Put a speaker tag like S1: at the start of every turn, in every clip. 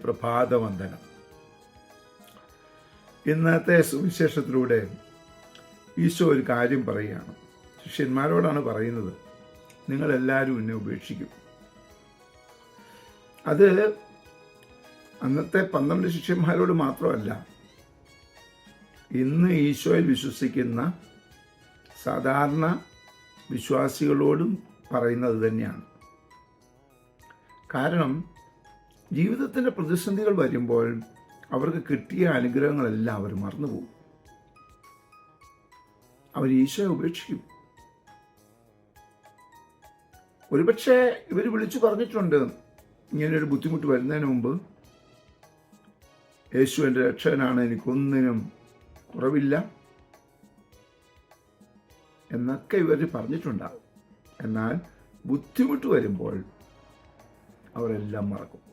S1: പ്രഭാതവന്ദനം. ഇന്നത്തെ സുവിശേഷത്തിലൂടെ ഈശോ ഒരു കാര്യം പറയുകയാണ്. ശിഷ്യന്മാരോടാണ് പറയുന്നത്, നിങ്ങളെല്ലാവരും എന്നെ ഉപേക്ഷിക്കും. അത് അന്നത്തെ 12 ശിഷ്യന്മാരോട് മാത്രമല്ല, ഇന്ന് ഈശോയിൽ വിശ്വസിക്കുന്ന സാധാരണ വിശ്വാസികളോടും പറയുന്നത് തന്നെയാണ്. കാരണം ജീവിതത്തിൻ്റെ പ്രതിസന്ധികൾ വരുമ്പോൾ അവർക്ക് കിട്ടിയ അനുഗ്രഹങ്ങളെല്ലാം അവർ മറന്നുപോകും. അവർ ഈശോയെ ഉപേക്ഷിക്കും. ഒരുപക്ഷെ ഇവർ വിളിച്ചു പറഞ്ഞിട്ടുണ്ട്, ഇങ്ങനെയൊരു ബുദ്ധിമുട്ട് വരുന്നതിന് മുമ്പ് യേശു എൻ്റെ രക്ഷകനാണ്, എനിക്കൊന്നിനും കുറവില്ല എന്നൊക്കെ ഇവർ പറഞ്ഞിട്ടുണ്ടാകും. എന്നാൽ ബുദ്ധിമുട്ട് വരുമ്പോൾ അവരെല്ലാം മറക്കും.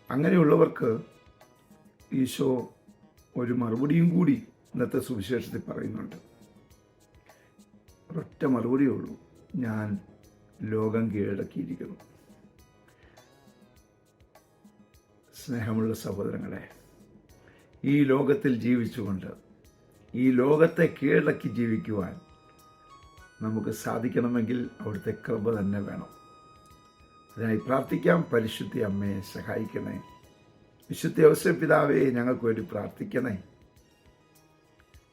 S1: അങ്ങനെയുള്ളവർക്ക് ഈശോ ഒരു മറുപടിയും കൂടി ഇന്നത്തെ സുവിശേഷത്തിൽ പറയുന്നുണ്ട്. ഒരൊറ്റ മറുപടിയേ ഉള്ളൂ, ഞാൻ ലോകം കീഴടക്കിയിരിക്കുന്നു. സ്നേഹമുള്ള സഹോദരങ്ങളെ, ഈ ലോകത്തിൽ ജീവിച്ചുകൊണ്ട് ഈ ലോകത്തെ കീഴടക്കി ജീവിക്കുവാൻ നമുക്ക് സാധിക്കണമെങ്കിൽ അവിടുത്തെ കൃപ തന്നെ വേണം. അതിനായി പ്രാർത്ഥിക്കാം. പരിശുദ്ധ അമ്മയെ സഹായിക്കണേ. വിശുദ്ധ ഔസേപ്പിതാവേ, ഞങ്ങൾക്ക് വേണ്ടി പ്രാർത്ഥിക്കണേ.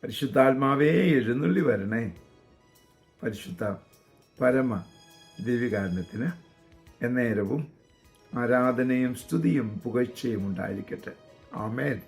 S1: പരിശുദ്ധാത്മാവേ, എഴുന്നള്ളി വരണേ. പരിശുദ്ധ പരമ ദിവ്യകാരുണ്യത്തിന് എന്നേരവും ആരാധനയും സ്തുതിയും പുകഴ്ചയും ഉണ്ടായിരിക്കട്ടെ. ആമേൻ.